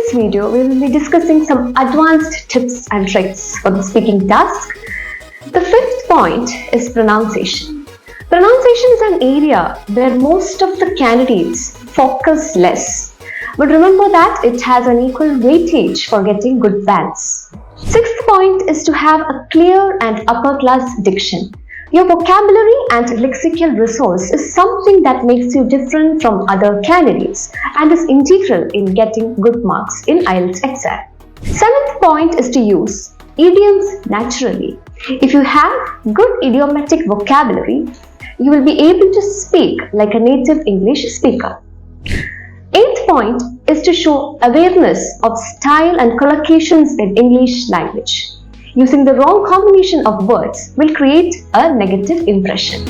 this video, we will be discussing some advanced tips and tricks for the speaking task. The fifth point is pronunciation. Pronunciation is an area where most of the candidates focus less. But remember that it has an equal weightage for getting good bands. Sixth point is to have a clear and upper class diction. Your vocabulary and lexical resource is something that makes you different from other candidates and is integral in getting good marks in IELTS exam. Seventh point is to use idioms naturally. If you have good idiomatic vocabulary, you will be able to speak like a native English speaker. Eighth point is to show awareness of style and collocations in English language. Using the wrong combination of words will create a negative impression.